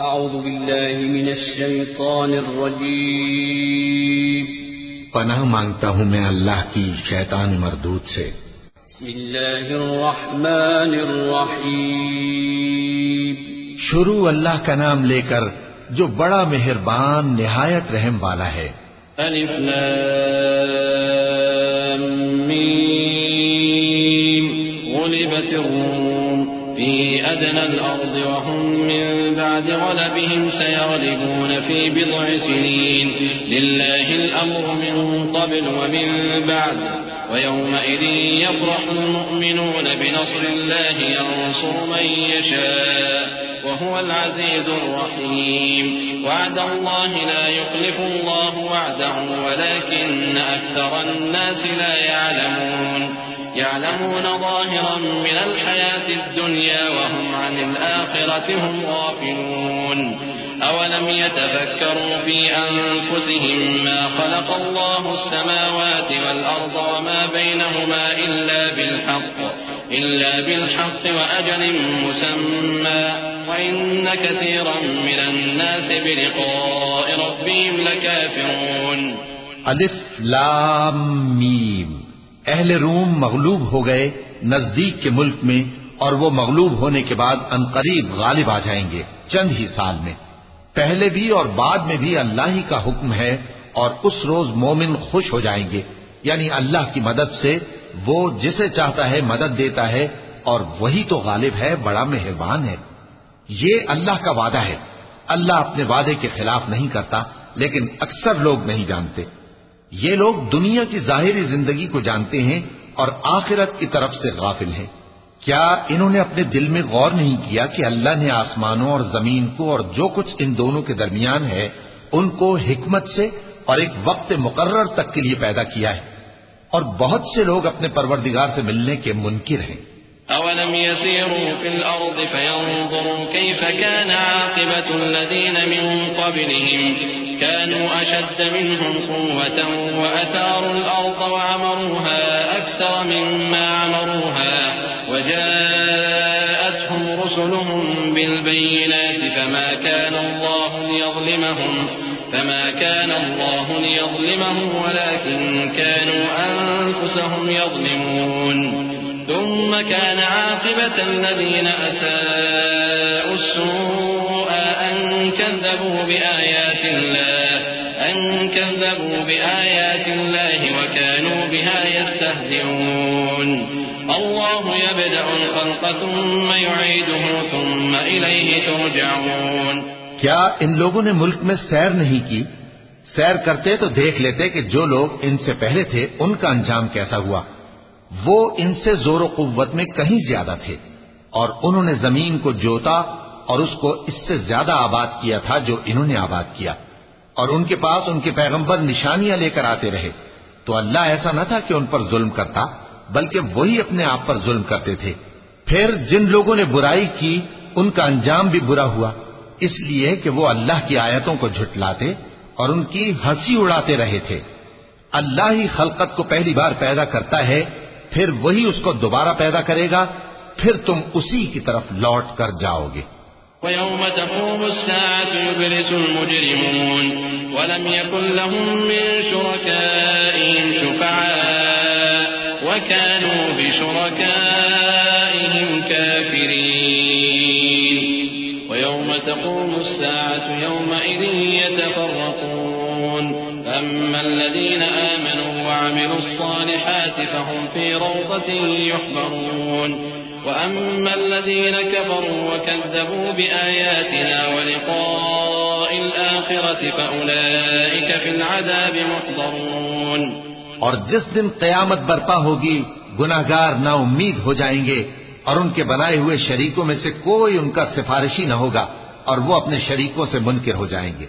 اعوذ باللہ من الشیطان الرجیم پناہ مانگتا ہوں میں اللہ کی شیطان مردود سے۔ بسم اللہ الرحمن الرحیم شروع اللہ کا نام لے کر جو بڑا مہربان نہایت رحم والا ہے۔ الف لام میم غلبت الروم في أدنى الأرض وهم من بعد غلبهم سيغلبون في بضع سنين لله الأمر من قبل ومن بعد ويومئذ يفرح المؤمنون بنصر الله ينصر من يشاء وهو العزيز الرحيم وعد الله لا يخلف الله وعده ولكن أكثر الناس لا يعلمون ظاهرا من الحياة الدنيا وهم عن الآخرة هم غافلون أولم يتفكروا في أنفسهم ما خلق الله السماوات والأرض وما بينهما إلا بالحق وأجل مسمى وإن كثيرا من الناس بلقاء ربهم لكافرون۔ الف لام میم۔ اہل روم مغلوب ہو گئے نزدیک کے ملک میں، اور وہ مغلوب ہونے کے بعد عنقریب غالب آ جائیں گے چند ہی سال میں۔ پہلے بھی اور بعد میں بھی اللہ ہی کا حکم ہے، اور اس روز مومن خوش ہو جائیں گے، یعنی اللہ کی مدد سے وہ جسے چاہتا ہے مدد دیتا ہے، اور وہی تو غالب ہے، بڑا مہربان ہے۔ یہ اللہ کا وعدہ ہے، اللہ اپنے وعدے کے خلاف نہیں کرتا، لیکن اکثر لوگ نہیں جانتے۔ یہ لوگ دنیا کی ظاہری زندگی کو جانتے ہیں اور آخرت کی طرف سے غافل ہیں۔ کیا انہوں نے اپنے دل میں غور نہیں کیا کہ اللہ نے آسمانوں اور زمین کو اور جو کچھ ان دونوں کے درمیان ہے ان کو حکمت سے اور ایک وقت مقرر تک کے لیے پیدا کیا ہے، اور بہت سے لوگ اپنے پروردگار سے ملنے کے منکر ہیں۔ أولم يسيروا في الأرض فينظروا كيف كان عاقبة الذين من قبلهم كانوا أشد منهم قوة وأثاروا الأرض وعمروها أكثر مما عمروها وجاءتهم رسلهم بالبينات فما كان الله ليظلمهم ولكن كانوا أنفسهم يظلمون ثم كان عاقبة الذين أساءوا السوء أن كذبوا بآيات الله وكانوا بها يستهزئون الله يبدأ الخلق ثم يعيده ثم إليه ترجعون۔ کیا ان لوگوں نے ملک میں سیر نہیں کی؟ سیر کرتے تو دیکھ لیتے کہ جو لوگ ان سے پہلے تھے ان کا انجام کیسا ہوا۔ وہ ان سے زور و قوت میں کہیں زیادہ تھے، اور انہوں نے زمین کو جوتا اور اس کو اس سے زیادہ آباد کیا تھا جو انہوں نے آباد کیا، اور ان کے پاس ان کے پیغمبر نشانیاں لے کر آتے رہے۔ تو اللہ ایسا نہ تھا کہ ان پر ظلم کرتا، بلکہ وہی اپنے آپ پر ظلم کرتے تھے۔ پھر جن لوگوں نے برائی کی ان کا انجام بھی برا ہوا، اس لیے کہ وہ اللہ کی آیتوں کو جھٹلاتے اور ان کی ہنسی اڑاتے رہے تھے۔ اللہ ہی خلقت کو پہلی بار پیدا کرتا ہے، پھر وہی اس کو دوبارہ پیدا کرے گا، پھر تم اسی کی طرف لوٹ کر جاؤ گے۔ وَيَوْمَ تَقُومُ السَّاعَةُ يُبْلِسُ الْمُجْرِمُونَ وَلَمْ يَكُنْ لَهُم مِّن شُرَكَائِهِمْ شُفَعَاءُ وَكَانُوا بِشُرَكَائِهِمْ كَافِرِينَ وَيَوْمَ تَقُومُ السَّاعَةُ يَوْمَئِذٍ يَتَفَرَّقُونَ أَمَّا الَّذِينَ آمَنُوا وَعَمِلُوا الصَّالِحَاتِ فَهُمْ فِي رَوْضَةٍ يُحْبَرُونَ وَأَمَّا الَّذِينَ كَفَرُوا وَكَذَّبُوا بِآيَاتِنَا وَلِقَاءِ الْآخِرَةِ فَأُولَئِكَ فِي الْعَذَابِ مُحْضَرُونَ۔ اور جس دن قیامت برپا ہوگی گناہگار نا امید ہو جائیں گے، اور ان کے بنائے ہوئے شریکوں میں سے کوئی ان کا سفارشی نہ ہوگا، اور وہ اپنے شریکوں سے منکر ہو جائیں گے۔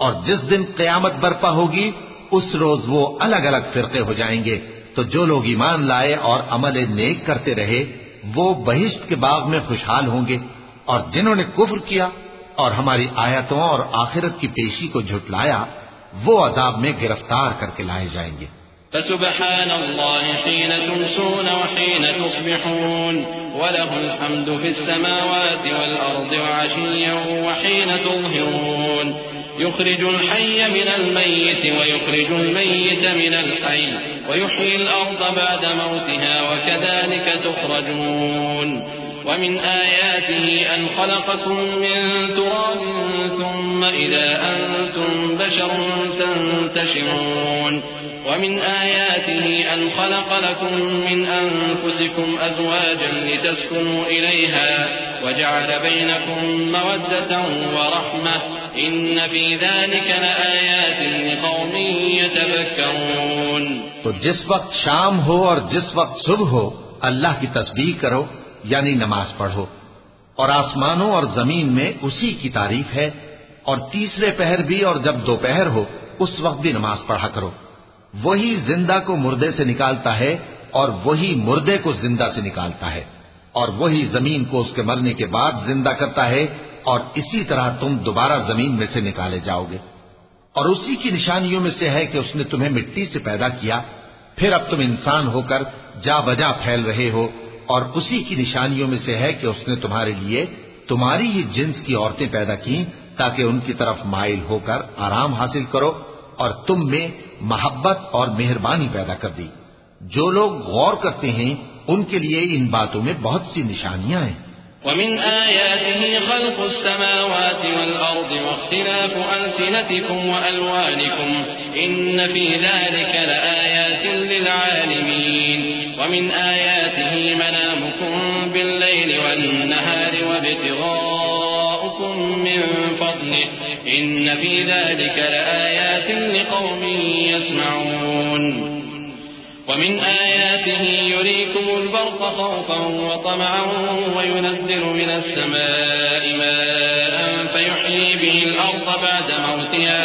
اور جس دن قیامت برپا ہوگی اس روز وہ الگ الگ فرقے ہو جائیں گے، تو جو لوگ ایمان لائے اور عمل نیک کرتے رہے وہ بہشت کے باغ میں خوشحال ہوں گے، اور جنہوں نے کفر کیا اور ہماری آیتوں اور آخرت کی پیشی کو جھٹلایا وہ عذاب میں گرفتار کر کے لائے جائیں گے۔ فسبحان الله حين تمسون وحين تصبحون وله الحمد في السماوات والأرض وعشيا وحين تظهرون يخرج الحي من الميت ويخرج الميت من الحي ويحيي الأرض بعد موتها وكذلك تخرجون ومن آياته أن خلقكم من تراب ثم إذا أنتم بشر تنتشرون ومن آياته أن خلق لكم من أنفسكم أزواجا لتسكنوا إليها وجعل بينكم مودة ورحمة إن في ذلك لآيات لقوم يتفكرون. تو جس وقت شام ہو اور جس وقت صبح ہو اللہ کی تسبیح کرو یعنی نماز پڑھو، اور آسمانوں اور زمین میں اسی کی تعریف ہے، اور تیسرے پہر بھی اور جب دوپہر ہو اس وقت بھی نماز پڑھا کرو. وہی زندہ کو مردے سے نکالتا ہے اور وہی مردے کو زندہ سے نکالتا ہے، اور وہی زمین کو اس کے مرنے کے بعد زندہ کرتا ہے، اور اسی طرح تم دوبارہ زمین میں سے نکالے جاؤ گے. اور اسی کی نشانیوں میں سے ہے کہ اس نے تمہیں مٹی سے پیدا کیا، پھر اب تم انسان ہو کر جا بجا پھیل رہے ہو. اور اسی کی نشانیوں میں سے ہے کہ اس نے تمہارے لیے تمہاری ہی جنس کی عورتیں پیدا کی تاکہ ان کی طرف مائل ہو کر آرام حاصل کرو، اور تم میں محبت اور مہربانی پیدا کر دی. جو لوگ غور کرتے ہیں ان کے لیے ان باتوں میں بہت سی نشانیاں ہیں. ومن آياته خلق السماوات والأرض واختلاف ألسنتكم وألوانكم إن في ذلك لآيات للعالمين. ومن آياته منامكم بالليل والنهار وابتغاؤكم من فضله إن في ذلك لآيات لقوم يسمعون. ومن آياته يريكم البرق خوفا وطمعا وينزل من السماء ماء فيحيي به الأرض بعد موتها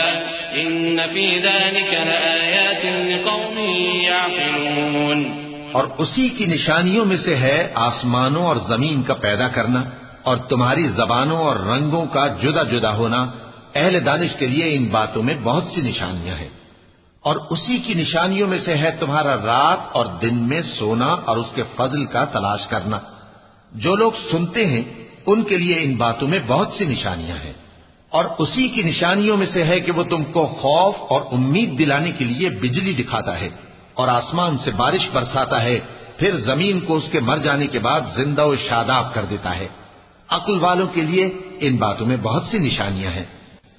إن في ذلك لآيات لقوم يعقلون. اور اسی کی نشانیوں میں سے ہے آسمانوں اور زمین کا پیدا کرنا اور تمہاری زبانوں اور رنگوں کا جدا جدا ہونا. اہل دانش کے لیے ان باتوں میں بہت سی نشانیاں ہیں. اور اسی کی نشانیوں میں سے ہے تمہارا رات اور دن میں سونا اور اس کے فضل کا تلاش کرنا. جو لوگ سنتے ہیں ان کے لیے ان باتوں میں بہت سی نشانیاں ہیں. اور اسی کی نشانیوں میں سے ہے کہ وہ تم کو خوف اور امید دلانے کے لیے بجلی دکھاتا ہے اور آسمان سے بارش برساتا ہے، پھر زمین کو اس کے مر جانے کے بعد زندہ و شاداب کر دیتا ہے. عقل والوں کے لیے ان باتوں میں بہت سی نشانیاں ہیں.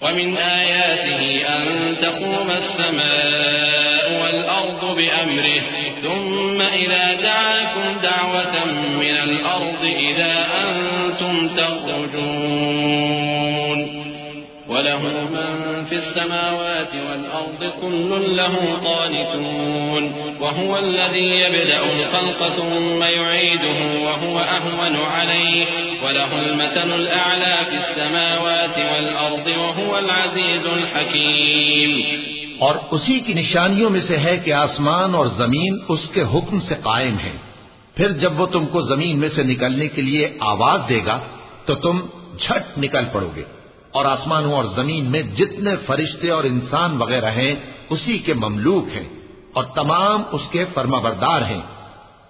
ومن آياته أن تقوم السماء والأرض بأمره ثم إذا دعاكم دعوة من الأرض إذا أنتم تخرجون وله من في السماوات والأرض كل له قانتون وهو الذي يبدأ الخلق ثم يعيده وهو أهون عليه وله المثل الأعلى في السماوات والأرض وهو العزيز الحكيم. اور اسی کی نشانیوں میں سے ہے کہ آسمان اور زمین اس کے حکم سے قائم ہیں. پھر جب وہ تم کو زمین میں سے نکلنے کے لیے آواز دے گا تو تم جھٹ نکل پڑو گے. اور آسمانوں اور زمین میں جتنے فرشتے اور انسان وغیرہ ہیں اسی کے مملوک ہیں اور تمام اس کے فرما بردار ہیں.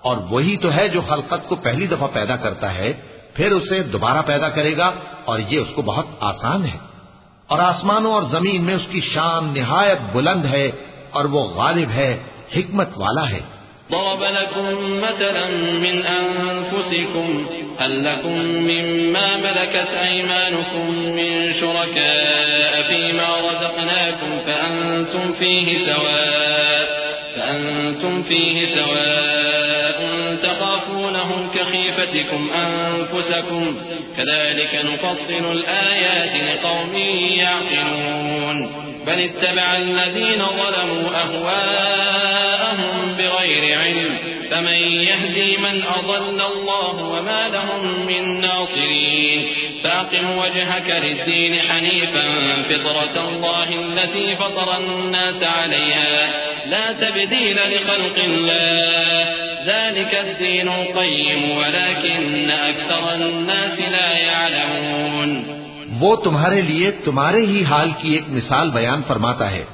اور وہی تو ہے جو خلقت کو پہلی دفعہ پیدا کرتا ہے پھر اسے دوبارہ پیدا کرے گا، اور یہ اس کو بہت آسان ہے. اور آسمانوں اور زمین میں اس کی شان نہایت بلند ہے اور وہ غالب ہے، حکمت والا ہے. ضرب لكم مثلا من أنفسكم هل لكم مما ملكت أيمانكم من شركاء فيما رزقناكم فأنتم فيه سواء تخافونهم كخيفتكم أنفسكم كذلك نفصل الآيات لقوم يعقلون. بل اتبع الذين ظلموا أهواءهم بغير علم فمن يهدي من أضل الله وما لهم من ناصرين. فأقم وجهك للدين حنيفا فطرة الله التي فطر الناس عليها لا تبديل لخلق الله ذلك الدين القيم ولكن أكثر الناس لا يعلمون. وہ تمہارے لیے تمہارے ہی حال کی ایک مثال بیان فرماتا ہے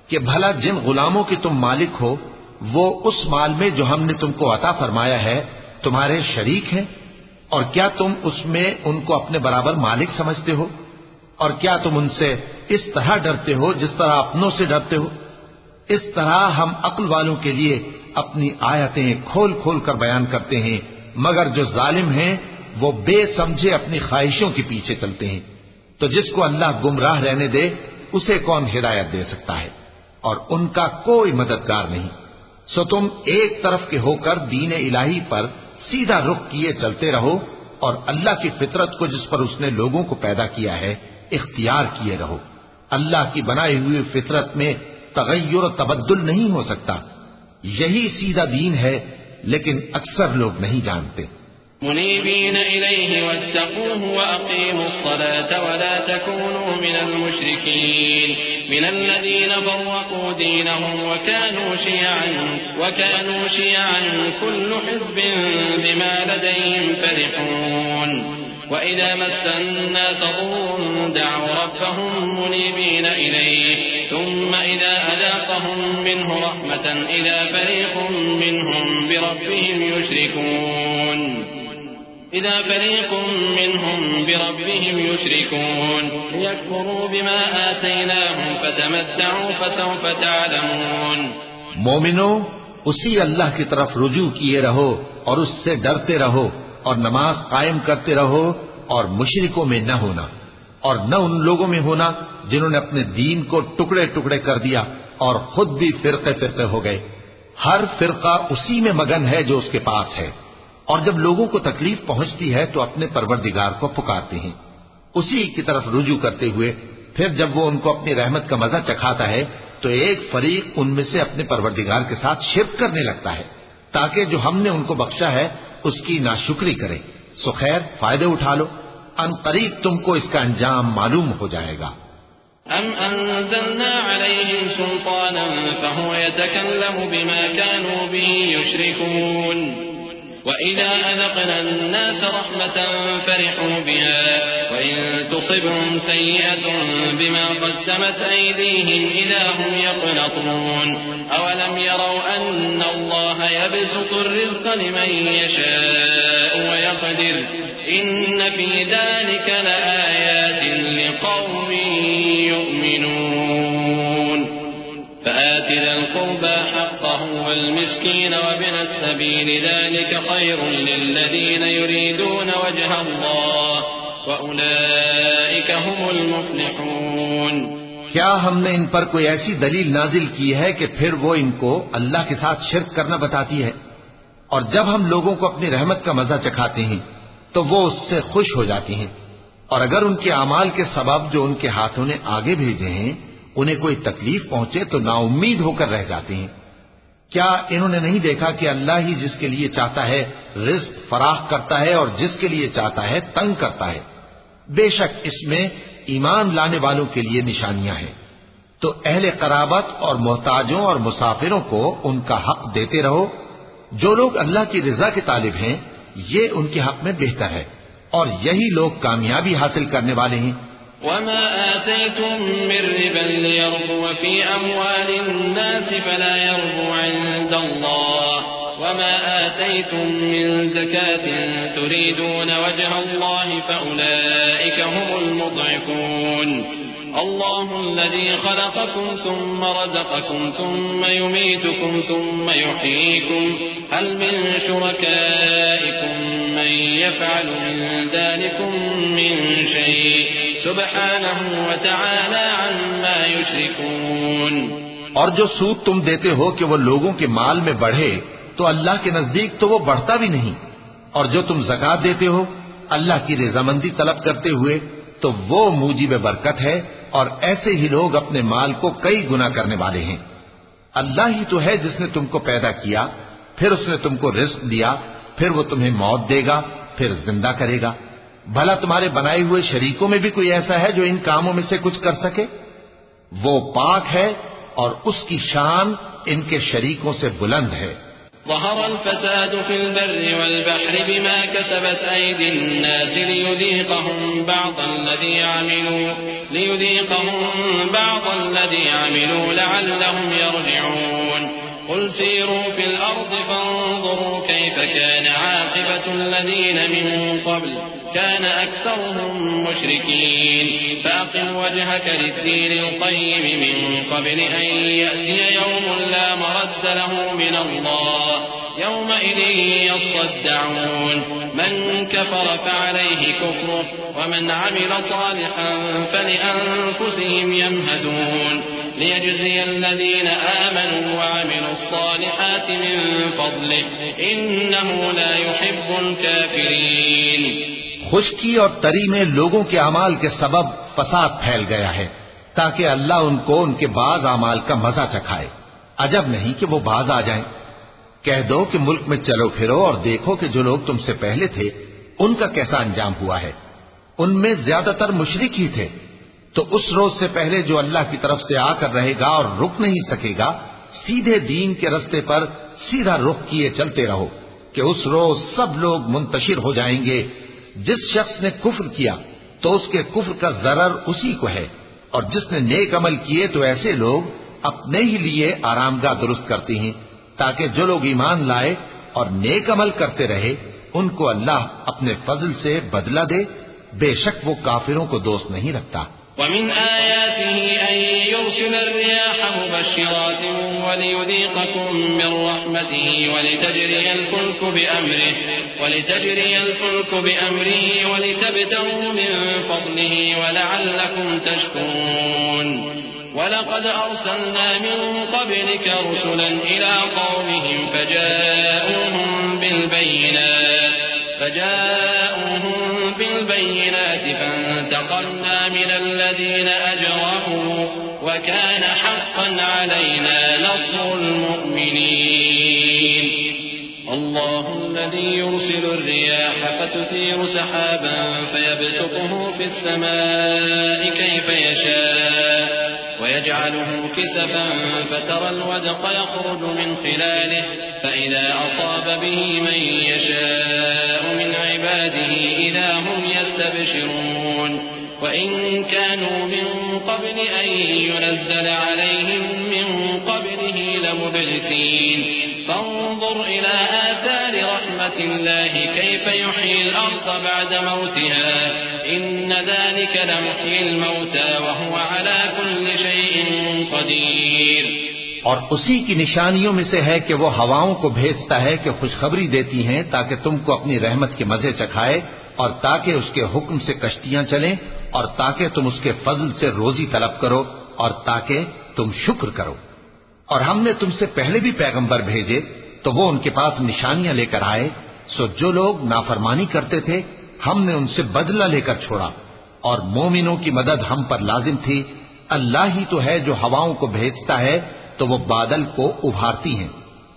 کہ بھلا جن غلاموں کے تم مالک ہو وہ اس مال میں جو ہم نے تم کو عطا فرمایا ہے تمہارے شریک ہیں؟ اور کیا تم اس میں ان کو اپنے برابر مالک سمجھتے ہو؟ اور کیا تم ان سے اس طرح ڈرتے ہو جس طرح اپنوں سے ڈرتے ہو؟ اس طرح ہم عقل والوں کے لیے اپنی آیتیں کھول کھول کر بیان کرتے ہیں، مگر جو ظالم ہیں وہ بے سمجھے اپنی خواہشوں کے پیچھے چلتے ہیں۔ تو جس کو اللہ گمراہ رہنے دے اسے کون ہدایت دے سکتا ہے، اور ان کا کوئی مددگار نہیں۔ سو تم ایک طرف کے ہو کر دین الہی پر سیدھا رخ کیے چلتے رہو، اور اللہ کی فطرت کو جس پر اس نے لوگوں کو پیدا کیا ہے اختیار کیے رہو۔ اللہ کی بنائی ہوئی فطرت میں تغیر و تبدل نہیں ہو سکتا، یہی سیدھا دین ہے، لیکن اکثر لوگ نہیں جانتے۔ منيبين إليه واتقوه وأقيموا الصلاة ولا تكونوا من المشركين من الذين فرقوا دينهم وكانوا شيعا كل حزب بما لديهم فرحون وإذا مس الناس ضر دعوا ربهم منيبين إليه ثم إذا أذاقهم منه رحمة إذا فريق منهم بربهم يشركون ليكفروا بما آتيناهم فتمتعوا فسوف تعلمون۔ مومنو، اسی اللہ کی طرف رجوع کیے رہو اور اس سے ڈرتے رہو، اور نماز قائم کرتے رہو، اور مشرکوں میں نہ ہونا، اور نہ ان لوگوں میں ہونا جنہوں نے اپنے دین کو ٹکڑے ٹکڑے کر دیا اور خود بھی فرقے فرقے ہو گئے۔ ہر فرقہ اسی میں مگن ہے جو اس کے پاس ہے، اور جب لوگوں کو تکلیف پہنچتی ہے تو اپنے پروردگار کو پکارتے ہیں اسی کی طرف رجوع کرتے ہوئے۔ پھر جب وہ ان کو اپنی رحمت کا مزہ چکھاتا ہے تو ایک فریق ان میں سے اپنے پروردگار کے ساتھ شرک کرنے لگتا ہے تاکہ جو ہم نے ان کو بخشا ہے اس کی ناشکری کرے۔ سو خیر، فائدے اٹھا لو، ان قریب تم کو اس کا انجام معلوم ہو جائے گا۔ أَمْ أَنزَلْنَا عَلَيْهِمْ سُلْطَانًا فَهُوَ يَتَكَلَّمُ بِمَا كَانُوا بِهِ يُشْرِكُونَ وَإِذَا أَذَقْنَا النَّاسَ رَحْمَةً فَرِحُوا بِهَا وَإِن تُصِبْهُمْ سَيِّئَةٌ بِمَا قَدَّمَتْ أَيْدِيهِمْ إِذَا هُمْ يَقْنَطُونَ أَوَلَمْ يَرَوْا أَنَّ اللَّهَ يَبْسُطُ الرِّزْقَ لِمَن يَشَاءُ وَيَقْدِرُ إِنَّ فِي ذَلِكَ لَآيَاتٍ لِقَوْمٍ يُؤْمِنُونَ فآت ذا القربى حقه والمسكين وابن السبيل ذلك خير للذين يريدون وجه الله وأولئك هم المفلحون۔ کیا ہم نے ان پر کوئی ایسی دلیل نازل کی ہے کہ پھر وہ ان کو اللہ کے ساتھ شرک کرنا بتاتی ہے؟ اور جب ہم لوگوں کو اپنی رحمت کا مزہ چکھاتے ہیں تو وہ اس سے خوش ہو جاتی ہیں، اور اگر ان کے اعمال کے سبب جو ان کے ہاتھوں نے آگے بھیجے ہیں انہیں کوئی تکلیف پہنچے تو نا امید ہو کر رہ جاتے ہیں۔ کیا انہوں نے نہیں دیکھا کہ اللہ ہی جس کے لیے چاہتا ہے رزق فراخ کرتا ہے اور جس کے لیے چاہتا ہے تنگ کرتا ہے؟ بے شک اس میں ایمان لانے والوں کے لیے نشانیاں ہیں۔ تو اہل قرابت اور محتاجوں اور مسافروں کو ان کا حق دیتے رہو۔ جو لوگ اللہ کی رضا کے طالب ہیں یہ ان کے حق میں بہتر ہے، اور یہی لوگ کامیابی حاصل کرنے والے ہیں۔ وما آتيتم من ربا ليربو في أموال الناس فلا يربو عند الله وما آتيتم من زكاة تريدون وجه الله فأولئك هم المضعفون۔ الله الذي خلقكم ثم رزقكم ثم يميتكم ثم يحييكم هل من شركائكم من يفعل من ذلكم من شيء سبحانه وتعالى عما يشركون۔ اور جو سود تم دیتے ہو کہ وہ لوگوں کے مال میں بڑھے تو اللہ کے نزدیک تو وہ بڑھتا بھی نہیں، اور جو تم زکوٰۃ دیتے ہو اللہ کی رضامندی طلب کرتے ہوئے تو وہ موجب برکت ہے، اور ایسے ہی لوگ اپنے مال کو کئی گنا کرنے والے ہیں۔ اللہ ہی تو ہے جس نے تم کو پیدا کیا، پھر اس نے تم کو رزق دیا، پھر وہ تمہیں موت دے گا، پھر زندہ کرے گا۔ بھلا تمہارے بنائے ہوئے شریکوں میں بھی کوئی ایسا ہے جو ان کاموں میں سے کچھ کر سکے؟ وہ پاک ہے اور اس کی شان ان کے شریکوں سے بلند ہے۔ ظهر الفساد في البر والبحر بما كسبت أيدي الناس ليذيقهم بعض الذي عملوا لعلهم يرجعون۔ قل قل سيروا في الأرض فانظروا كيف كان عاقبة الذين من قبل كان أكثرهم مشركين فأقم وجهك للدين القيم من قبل أن يأتي يوم لا مرد له من الله يومئذ يصدعون من كفر فعليه كفره ومن عمل صالحا فلأنفسهم يمهدون ليجزي الذين آمنوا وعملوا الصالحات من فضله إنه لا يحب الكافرين. خشکی اور تری میں لوگوں کے اعمال کے سبب فساد پھیل گیا ہے تاکہ اللہ ان کو ان کے بعض اعمال کا مزہ چکھائے. عجب نہیں کہ وہ باز آ جائیں. کہہ دو کہ ملک میں چلو پھرو اور دیکھو کہ جو لوگ تم سے پہلے تھے ان کا کیسا انجام ہوا ہے. ان میں زیادہ تر مشرک ہی تھے. تو اس روز سے پہلے جو اللہ کی طرف سے آ کر رہے گا اور رک نہیں سکے گا سیدھے دین کے رستے پر سیدھا رخ کیے چلتے رہو کہ اس روز سب لوگ منتشر ہو جائیں گے. جس شخص نے کفر کیا تو اس کے کفر کا ضرر اسی کو ہے اور جس نے نیک عمل کیے تو ایسے لوگ اپنے ہی لیے آرامگاہ درست کرتے ہیں تاکہ جو لوگ ایمان لائے اور نیک عمل کرتے رہے ان کو اللہ اپنے فضل سے بدلہ دے. بے شک وہ کافروں کو دوست نہیں رکھتا. ومن آياته أن يرسل الرياح مبشرات وليذيقكم من رحمته ولتجري الفلك بأمره ولتبتغوا من فضله ولعلكم تشكرون. ولقد أرسلنا من قبلك رسلا إلى قومهم فجاءوهم بالبينات فانتقمنا من الذين أجرموا وكان حقا علينا نصر المؤمنين. الله الذي يرسل الرياح فتثير سحابا فيبسطه في السماء كيف يشاء ويجعله كسفا فترى الودق يخرج من خلاله فإذا أصاب به من يشاء من عباده إذا هم يستبشرون. وإن كانوا من قبل أن ينزل عليهم من قبله لمبلسين. فانظر إلى آثار رحمة الله كيف يحيي الأرض بعد موتها إن ذلك لمحيي الموتى وهو على كل شيء قدير. اور اسی کی نشانیوں میں سے ہے کہ وہ ہواؤں کو بھیجتا ہے کہ خوشخبری دیتی ہیں تاکہ تم کو اپنی رحمت کے مزے چکھائے اور تاکہ اس کے حکم سے کشتیاں چلیں اور تاکہ تم اس کے فضل سے روزی طلب کرو اور تاکہ تم شکر کرو. اور ہم نے تم سے پہلے بھی پیغمبر بھیجے تو وہ ان کے پاس نشانیاں لے کر آئے. سو جو لوگ نافرمانی کرتے تھے ہم نے ان سے بدلہ لے کر چھوڑا اور مومنوں کی مدد ہم پر لازم تھی. اللہ ہی تو ہے جو ہواؤں کو بھیجتا ہے تو وہ بادل کو ابھارتی ہیں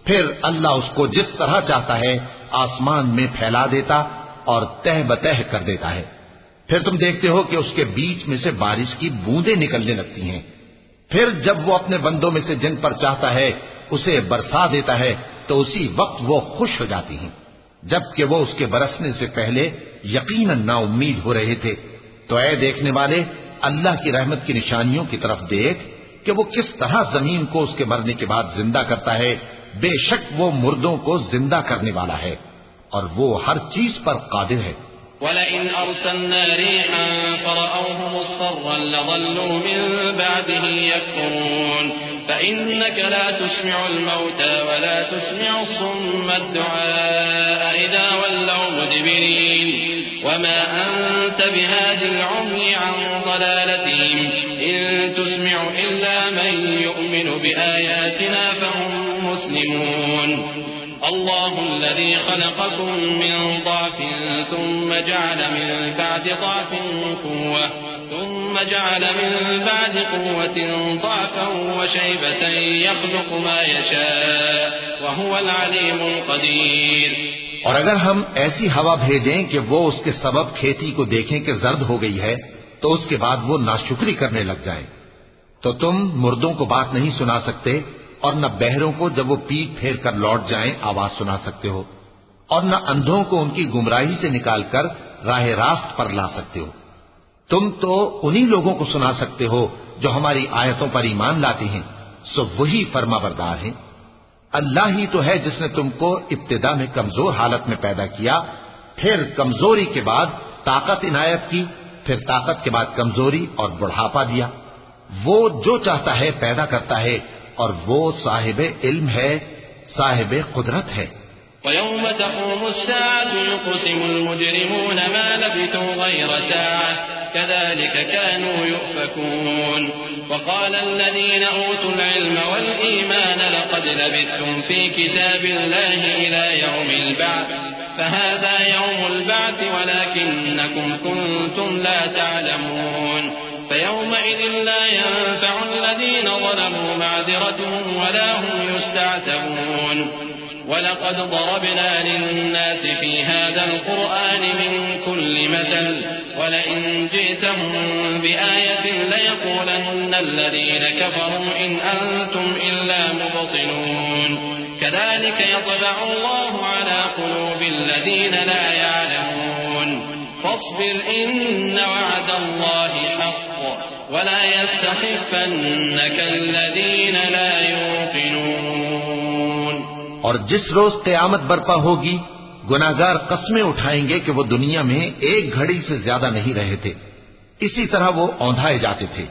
پھر اللہ اس کو جس طرح چاہتا ہے آسمان میں پھیلا دیتا اور تہ بتہ کر دیتا ہے. پھر تم دیکھتے ہو کہ اس کے بیچ میں سے بارش کی بوندیں نکلنے لگتی ہیں. پھر جب وہ اپنے بندوں میں سے جن پر چاہتا ہے اسے برسا دیتا ہے تو اسی وقت وہ خوش ہو جاتی ہیں جبکہ وہ اس کے برسنے سے پہلے یقیناً نا امید ہو رہے تھے. تو اے دیکھنے والے اللہ کی رحمت کی نشانیوں کی طرف دیکھ کہ وہ کس طرح زمین کو اس کے مرنے کے بعد زندہ کرتا ہے. بے شک وہ مردوں کو زندہ کرنے والا ہے اور وہ ہر چیز پر قادر ہے. وَلَئِنْ أَرْسَلْنَا رِيحًا فَرَأَوْهُ مُصْفَرًّا لَظَلُّوا مِن بَعْدِهِ يَكْفُرُونَ فَإِنَّكَ لَا تُسْمِعُ الْمَوْتَى وَلَا تُسْمِعُ الصُّمَّ الدُّعَاءَ إِذَا وَلَّوْا مُدْبِرِينَ وَمَا أَنْتَ بِهَادِ الْعُمْيِ عَنْ ضَلَالَتِهِمْ إِن تُسْمِعُ إِلَّا مَن يُؤْمِنُ بِآيَاتِنَا فَهُم مُسْلِمُونَ. الله الذي خلقكم من ضعف ثم جعل من بعد ضعف قوة ثم جعل من بعد قوة ضعفا وشيبة يخلق ما يشاء وهو العليم القدير. اور اگر ہم ایسی ہوا بھیجیں کہ وہ اس کے سبب کھیتی کو دیکھیں کہ زرد ہو گئی ہے تو اس کے بعد وہ ناشکری کرنے لگ جائیں تو تم مردوں کو بات نہیں سنا سکتے اور نہ بہروں کو جب وہ پیٹ پھیر کر لوٹ جائیں آواز سنا سکتے ہو اور نہ اندھوں کو ان کی گمراہی سے نکال کر راہ راست پر لا سکتے ہو. تم تو انہی لوگوں کو سنا سکتے ہو جو ہماری آیتوں پر ایمان لاتے ہیں. سو وہی فرما بردار ہیں. اللہ ہی تو ہے جس نے تم کو ابتدا میں کمزور حالت میں پیدا کیا، پھر کمزوری کے بعد طاقت عنایت کی، پھر طاقت کے بعد کمزوری اور بڑھاپا دیا۔ وہ جو چاہتا ہے پیدا کرتا ہے، اور وہ صاحب علم ہے، صاحب قدرت ہے۔ وَيَوْمَ تَقُومُ السَّاعَةُ يُقْسِمُ الْمُجْرِمُونَ مَا لَبِثُوا غَيْرَ سَاعَةٍ كَذَلِكَ كَانُوا يُؤْفَكُونَ وَقَالَ الَّذِينَ أُوتُوا الْعِلْمَ وَالْإِيمَانَ لَقَدْ لَبِثْتُمْ فِي كِتَابِ اللَّهِ إِلَى يَوْمِ الْبَعْثِ فَهَذَا يَوْمُ الْبَعْثِ وَلَكِنَّكُمْ كُنتُمْ لَا تَعْلَمُونَ فَيَوْمَئِذٍ لَا يَنفَعُ الَّذِينَ ظَلَمُوا مَعْذِرَتُهُمْ وَلَا هُمْ يُسْتَعْتَبُونَ وَلَقَدْ ضَرَبْنَا لِلنَّاسِ فِي هَذَا الْقُرْآنِ مِنْ كُلِّ مَثَلٍ وَلَئِنْ جِئْتَهُمْ بِآيَةٍ لَيَقُولَنَّ الَّذِينَ كَفَرُوا إِنْ أَنْتُمْ إِلَّا مُبْطِلُونَ كَذَلِكَ يَطْبَعُ اللَّهُ عَلَى قُلُوبِ الَّذِينَ لَا يَعْلَمُونَ فَاصْبِرْ إِنَّ وَعْدَ اللَّهِ حَقٌّ وَلَا يَسْتَخِفَّنَّكَ الَّذِينَ لَا يُوقِنُونَ۔ اور جس روز قیامت برپا ہوگی، گناہگار قسمیں اٹھائیں گے کہ وہ دنیا میں ایک گھڑی سے زیادہ نہیں رہے تھے، اسی طرح وہ اوندھائے جاتے تھے۔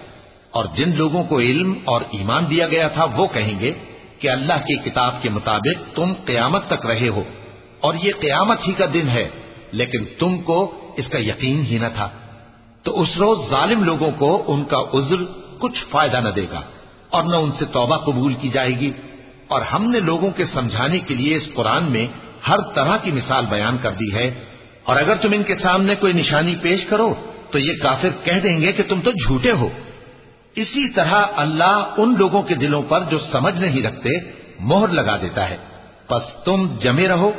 اور جن لوگوں کو علم اور ایمان دیا گیا تھا وہ کہیں گے کہ اللہ کی کتاب کے مطابق تم قیامت تک رہے ہو، اور یہ قیامت ہی کا دن ہے، لیکن تم کو اس کا یقین ہی نہ تھا۔ تو اس روز ظالم لوگوں کو ان کا عذر کچھ فائدہ نہ دے گا، اور نہ ان سے توبہ قبول کی جائے گی۔ اور ہم نے لوگوں کے سمجھانے کے لیے اس قرآن میں ہر طرح کی مثال بیان کر دی ہے، اور اگر تم ان کے سامنے کوئی نشانی پیش کرو تو یہ کافر کہہ دیں گے کہ تم تو جھوٹے ہو۔ اسی طرح اللہ ان لوگوں کے دلوں پر جو سمجھ نہیں رکھتے مہر لگا دیتا ہے۔ پس تم جمے رہو،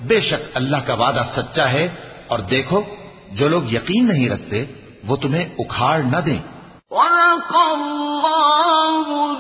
بے شک اللہ کا وعدہ سچا ہے، اور دیکھو جو لوگ یقین نہیں رکھتے وہ تمہیں اکھاڑ نہ دیں۔ وَلَقَ اللَّهُ